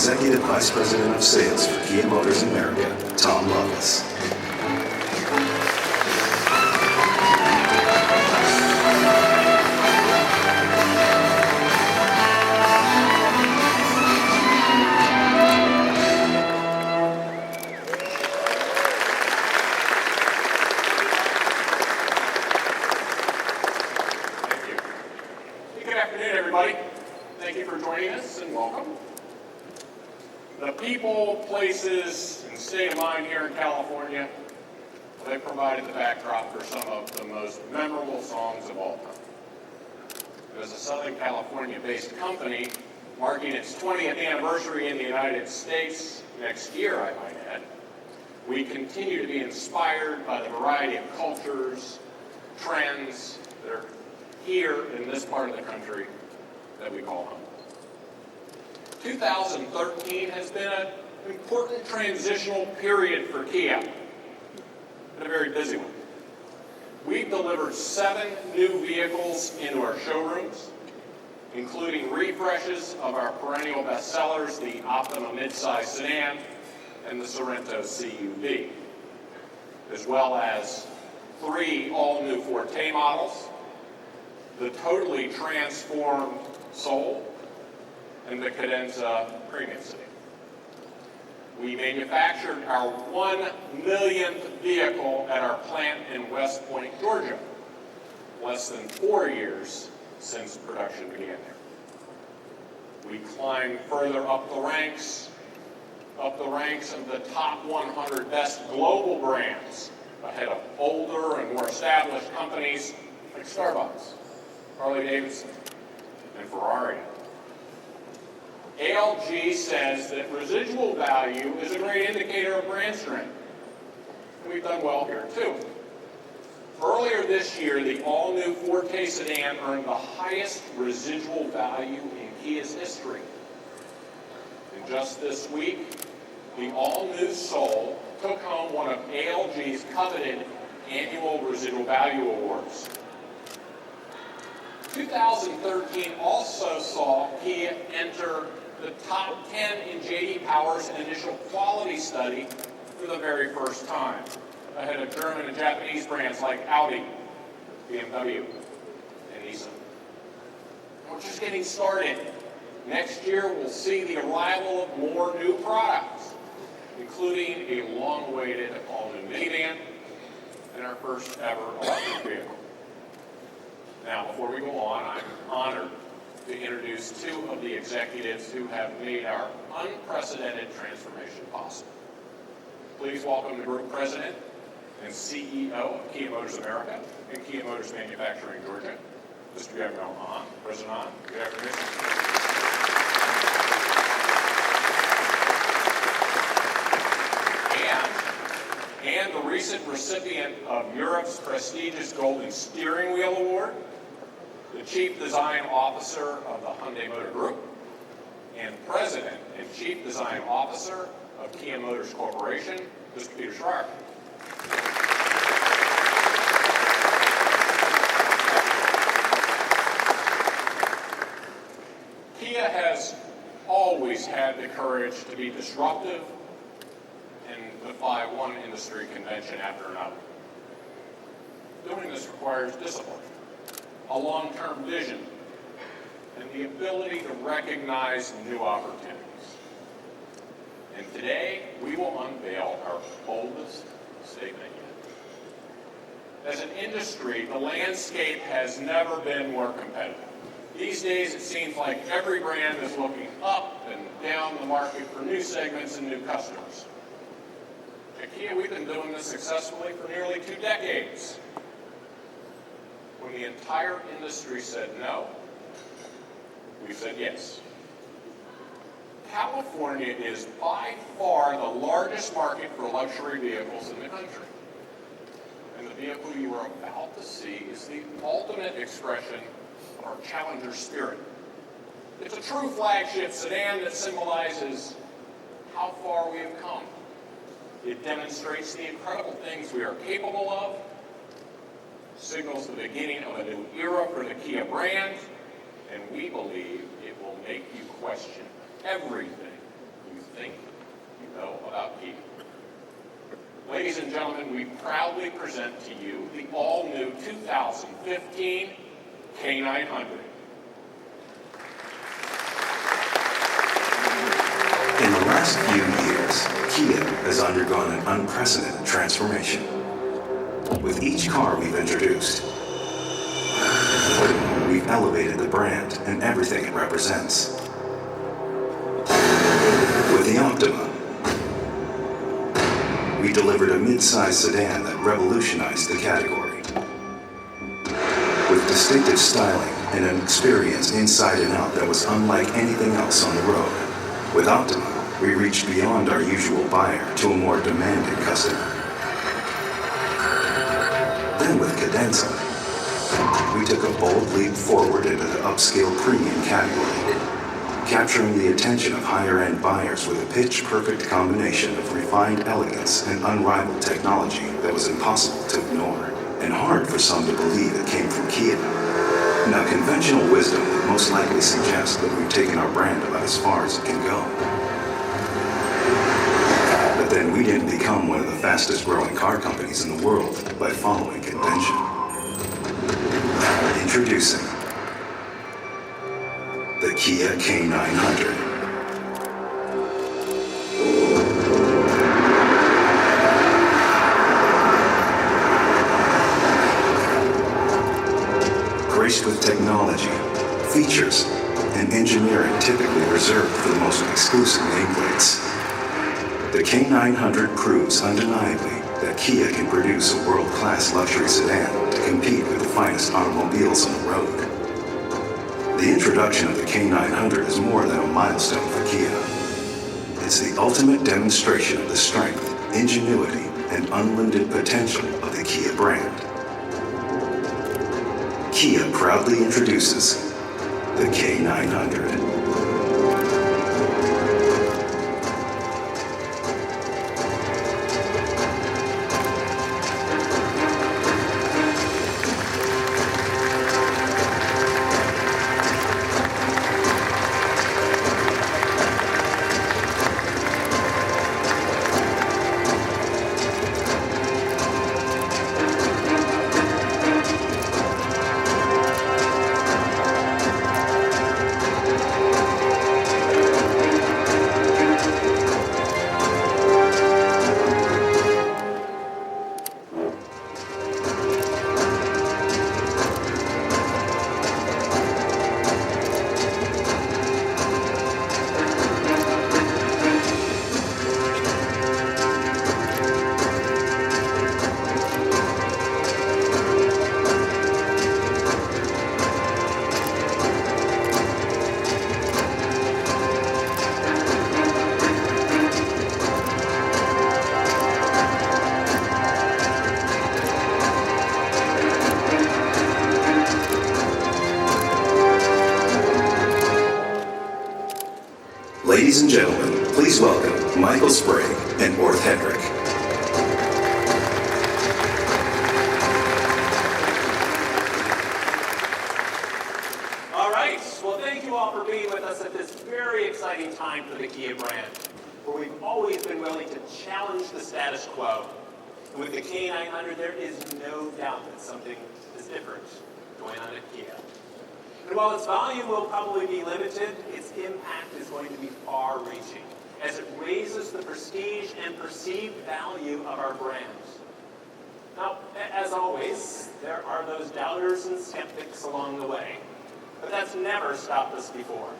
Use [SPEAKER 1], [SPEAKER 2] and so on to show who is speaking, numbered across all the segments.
[SPEAKER 1] Executive Vice President of Sales for Kia Motors America, Tom Lovis.
[SPEAKER 2] Places and state of mind here in California, they provided the backdrop for some of the most memorable songs of all time. As a Southern California-based company, marking its 20th anniversary in the United States next year, I might add, we continue to be inspired by the variety of cultures, trends that are here in this part of the country that we call home. 2013 has been an important transitional period for Kia, and a very busy one. We've delivered 7 new vehicles into our showrooms, including refreshes of our perennial bestsellers, the Optima midsize sedan and the Sorento CUV, as well as 3 all-new Forte models, the totally transformed Soul, and the Cadenza Premium Sedan. We manufactured our 1 millionth vehicle at our plant in West Point, Georgia, less than 4 years since production began there. We climbed further up the ranks of the top 100 best global brands, ahead of older and more established companies like Starbucks, Harley-Davidson, and Ferrari. ALG says that residual value is a great indicator of brand strength. And we've done well here too. Earlier this year, the all-new Forte sedan earned the highest residual value in Kia's history. And just this week, the all-new Soul took home one of ALG's coveted annual residual value awards. 2013 also saw Kia enter the top 10 in J.D. Power's initial quality study for the very first time, ahead of German and Japanese brands like Audi, BMW, and Nissan. We're just getting started. Next year, we'll see the arrival of more new products, including a long-awaited all-new minivan and our first ever electric vehicle. Now, before we go on, I'm honored to introduce 2 of the executives who have made our unprecedented transformation possible. Please welcome the Group President and CEO of Kia Motors America and Kia Motors Manufacturing Georgia, Mr. Gabriel Hahn. President Hahn, good afternoon. And the recent recipient of Europe's prestigious Golden Steering Wheel Award, the Chief Design Officer of the Hyundai Motor Group, and President and Chief Design Officer of Kia Motors Corporation, Mr. Peter Schreier. Kia has always had the courage to be disruptive and defy one industry convention after another. Doing this requires discipline, a long-term vision, and the ability to recognize new opportunities. And today, we will unveil our boldest statement yet. As an industry, the landscape has never been more competitive. These days, it seems like every brand is looking up and down the market for new segments and new customers. At Kia, we've been doing this successfully for nearly 2 decades. When the entire industry said no, we said yes. California is by far the largest market for luxury vehicles in the country. And the vehicle you are about to see is the ultimate expression of our challenger spirit. It's a true flagship sedan that symbolizes how far we have come. It demonstrates the incredible things we are capable of, signals the beginning of a new era for the Kia brand, and we believe it will make you question everything think you know about Kia. Ladies and gentlemen, we proudly present to you the all-new 2015 K900.
[SPEAKER 1] In the last few years, Kia has undergone an unprecedented transformation. With each car we've introduced, we've elevated the brand and everything it represents. With the Optima, we delivered a mid-size sedan that revolutionized the category. With distinctive styling and an experience inside and out that was unlike anything else on the road, with Optima, we reached beyond our usual buyer to a more demanding customer. Then with Cadenza, we took a bold leap forward into the upscale premium category, capturing the attention of higher-end buyers with a pitch-perfect combination of refined elegance and unrivaled technology that was impossible to ignore, and hard for some to believe it came from Kia. Now, conventional wisdom would most likely suggest that we've taken our brand about as far as it can go. But then we didn't become one of the fastest-growing car companies in the world by following convention. Introducing the Kia K900. Graced with technology, features, and engineering typically reserved for the most exclusive nameplates, the K900 proves undeniably that Kia can produce a world-class luxury sedan to compete with the finest automobiles on the road. The introduction of the K900 is more than a milestone for Kia. It's the ultimate demonstration of the strength, ingenuity, and unlimited potential of the Kia brand. Kia proudly introduces the K900. Ladies and gentlemen, please welcome Michael Sprague and Orth Hedrick.
[SPEAKER 3] All right, well, thank you all for being with us at this very exciting time for the Kia brand, where we've always been willing to challenge the status quo. And with the K900, there is no doubt that something is different going on at Kia. And while its volume will probably be limited, its impact is going to be far-reaching as it raises the prestige and perceived value of our brand. Now, as always, there are those doubters and skeptics along the way, but that's never stopped us before.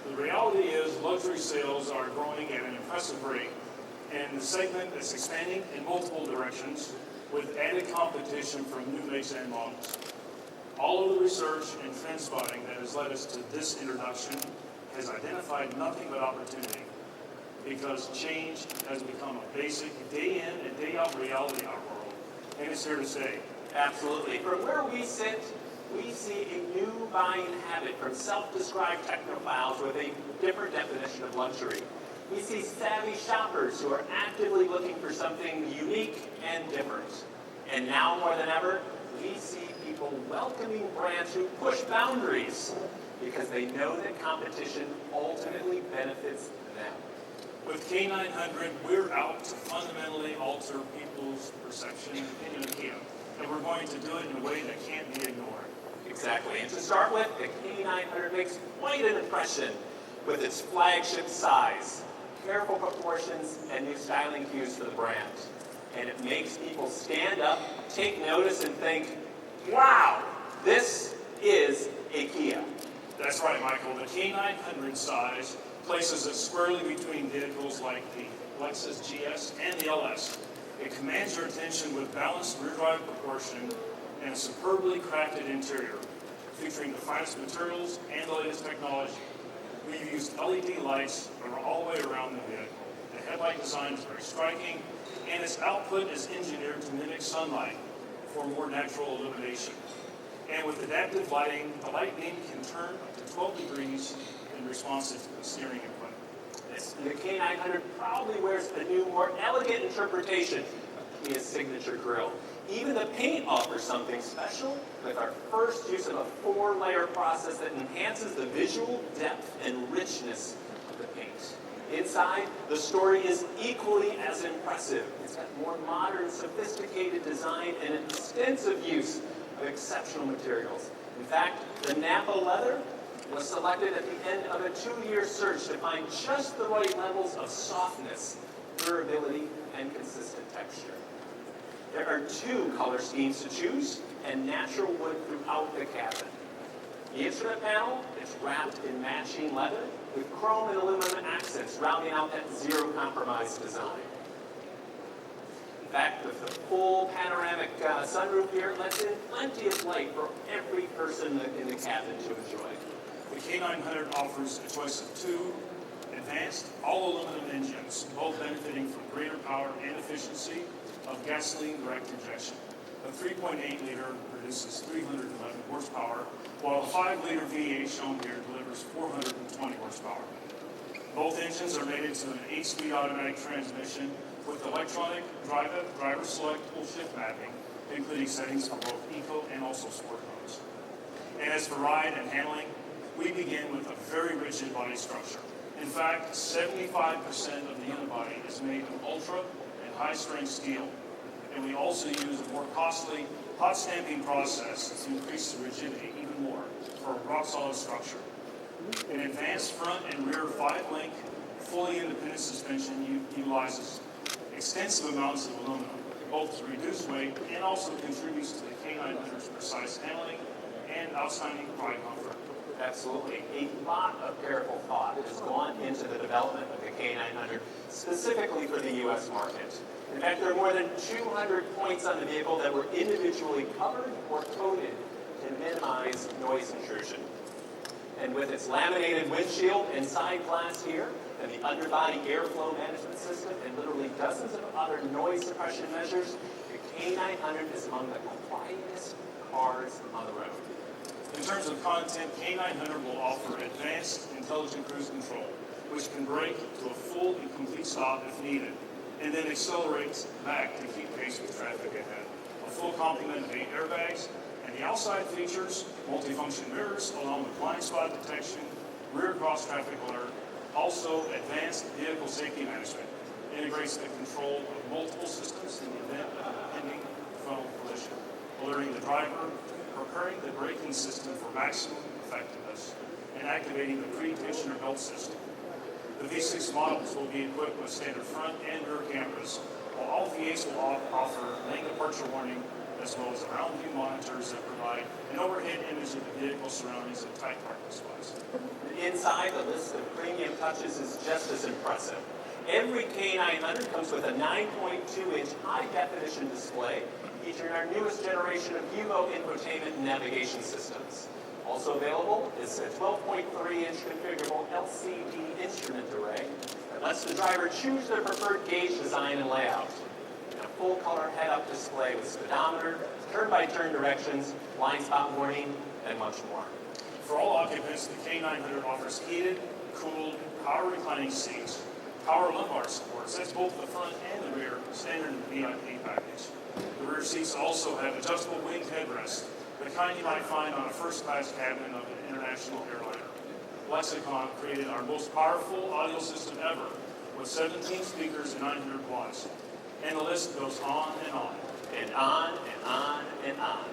[SPEAKER 4] The reality is luxury sales are growing at an impressive rate, and the segment is expanding in multiple directions with added competition from new makes and models. All of the research and trend spotting that has led us to this introduction has identified nothing but opportunity, because change has become a basic day in and day out reality in our world, and it's here to stay.
[SPEAKER 3] Absolutely. From where we sit, we see a new buying habit from self-described technophiles with a different definition of luxury. We see savvy shoppers who are actively looking for something unique and different. And now more than ever, we see people welcoming brands who push boundaries because they know that competition ultimately benefits them.
[SPEAKER 4] With K900, we're out to fundamentally alter people's perception and opinion of Kia. And we're going to do it in a way that can't be ignored.
[SPEAKER 3] Exactly. And to start with, the K900 makes quite an impression with its flagship size, careful proportions, and new styling cues for the brand. And it makes people stand up, take notice, and think, wow, this is a Kia.
[SPEAKER 4] That's right, Michael. The K900 size places it squarely between vehicles like the Lexus GS and the LS. It commands your attention with balanced rear drive proportion and a superbly crafted interior, featuring the finest materials and the latest technology. We've used LED lights all the way around the vehicle. The headlight design is very striking, and its output is engineered to mimic sunlight for more natural illumination. And with adaptive lighting, the light beam can turn up to 12 degrees in response to the steering equipment.
[SPEAKER 3] The K900 probably wears a new, more elegant interpretation of Kia's signature grille. Even the paint offers something special with our first use of a 4-layer process that enhances the visual depth and richness of the paint. Inside, the story is equally as impressive. It's got more modern, sophisticated design and an extensive use of exceptional materials. In fact, the Napa leather was selected at the end of a 2-year search to find just the right levels of softness, durability, and consistent texture. There are 2 color schemes to choose, and natural wood throughout the cabin. The instrument panel is wrapped in matching leather with chrome and aluminum accents, rounding out that zero-compromise design. In fact, with the full panoramic sunroof here, lets in plenty of light for every person in the cabin to enjoy.
[SPEAKER 4] The K900 offers a choice of 2 advanced all-aluminum engines, both benefiting from greater power and efficiency of gasoline direct injection. The 3.8-liter produces 311 horsepower, while the 5-liter V8 shown here delivers 420 horsepower. Both engines are mated to an 8-speed automatic transmission with electronic driver select pull shift mapping, including settings for both eco and also sport modes. And as for ride and handling, we begin with a very rigid body structure. In fact, 75% of the unibody is made of ultra and high-strength steel. And we also use a more costly hot stamping process to increase the rigidity even more for a rock-solid structure. An advanced front and rear 5-link, fully independent suspension utilizes extensive amounts of aluminum, both to reduce weight and also contributes to the K900's precise handling and outstanding ride comfort.
[SPEAKER 3] Absolutely. A lot of careful thought has gone into the development of the K900, specifically for the U.S. market. In fact, there are more than 200 points on the vehicle that were individually covered or coated to minimize noise intrusion. And with its laminated windshield and side glass here, and the underbody airflow management system, and literally dozens of other noise suppression measures, the K900 is among the quietest cars on the road.
[SPEAKER 4] In terms of content, K900 will offer advanced intelligent cruise control, which can brake to a full and complete stop if needed, and then accelerates back to keep pace with traffic ahead. A full complement of 8 airbags, and the outside features multifunction mirrors along with blind spot detection, rear cross traffic alert, also advanced vehicle safety management. Integrates the control of multiple systems in the event of an impending frontal collision, alerting the driver, preparing the braking system for maximum effectiveness, and activating the pre-tensioner belt system. The V6 models will be equipped with standard front and rear cameras, while all V8s will offer lane departure warning, as well as around view monitors that provide an overhead image of the vehicle surroundings and tight parking spots.
[SPEAKER 3] Inside, the list of premium touches is just as impressive. Every K900 comes with a 9.2-inch high-definition display featuring our newest generation of Hugo infotainment and navigation systems. Also available is a 12.3-inch configurable LCD instrument array that lets the driver choose their preferred gauge design and layout. And a full-color head-up display with speedometer, turn-by-turn directions, blind spot warning, and much more.
[SPEAKER 4] For all occupants, the K900 offers heated, cooled, power reclining seats, power lumbar supports, that's both the front and the rear, standard in the VIP package. The rear seats also have adjustable wing headrests, the kind you might find on a first-class cabin of an international airliner. Lexicon created our most powerful audio system ever, with 17 speakers and 900 watts. And the list goes on and on.
[SPEAKER 3] And on and on and on.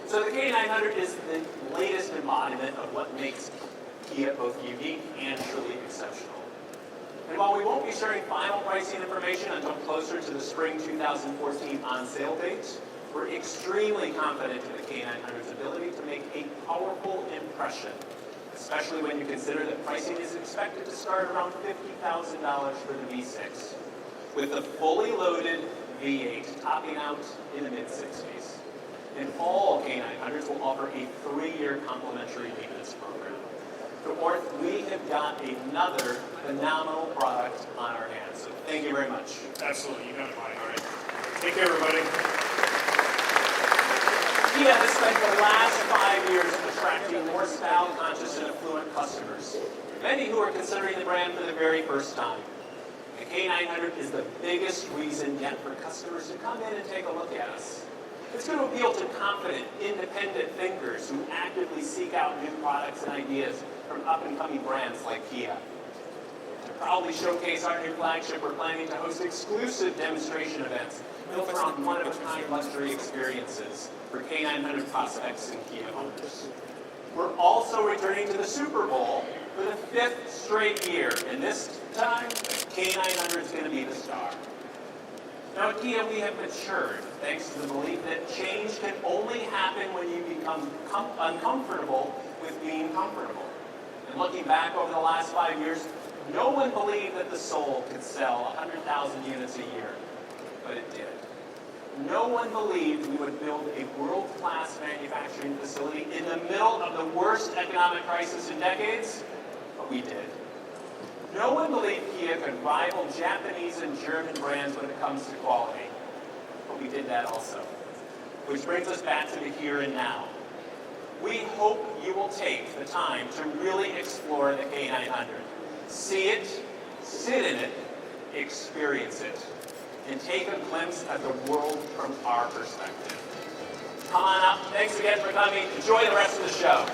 [SPEAKER 3] So the K900 is the latest embodiment of what makes Kia both unique and truly exceptional. And while we won't be sharing final pricing information until closer to the spring 2014 on-sale date, we're extremely confident in the K900's ability to make a powerful impression, especially when you consider that pricing is expected to start around $50,000 for the V6, with the fully loaded V8 topping out in the mid-60s. And all K900s will offer a 3-year complimentary maintenance program. So fourth, we have got another phenomenal product on our hands. So thank you very much.
[SPEAKER 4] Absolutely, you got it, Mike. All right. Take care, everybody.
[SPEAKER 3] Kia has spent the last 5 years attracting more style-conscious and affluent customers, many who are considering the brand for the very first time. The K900 is the biggest reason yet for customers to come in and take a look at us. It's going to appeal to confident, independent thinkers who actively seek out new products and ideas from up-and-coming brands like Kia. To proudly showcase our new flagship, we're planning to host exclusive demonstration events built around one-of-a-kind luxury experiences for K900 prospects and Kia owners. We're also returning to the Super Bowl for the 5th straight year, and this time, K900 is going to be the star. Now at Kia, we have matured thanks to the belief that change can only happen when you become uncomfortable with being comfortable. And looking back over the last 5 years, no one believed that the Soul could sell 100,000 units a year, but it did. No one believed we would build a world-class manufacturing facility in the middle of the worst economic crisis in decades, but we did. No one believed Kia could rival Japanese and German brands when it comes to quality, but we did that also. Which brings us back to the here and now. We hope you will take the time to really explore the K900. See it, sit in it, experience it, and take a glimpse at the world from our perspective. Come on up. Thanks again for coming. Enjoy the rest of the show.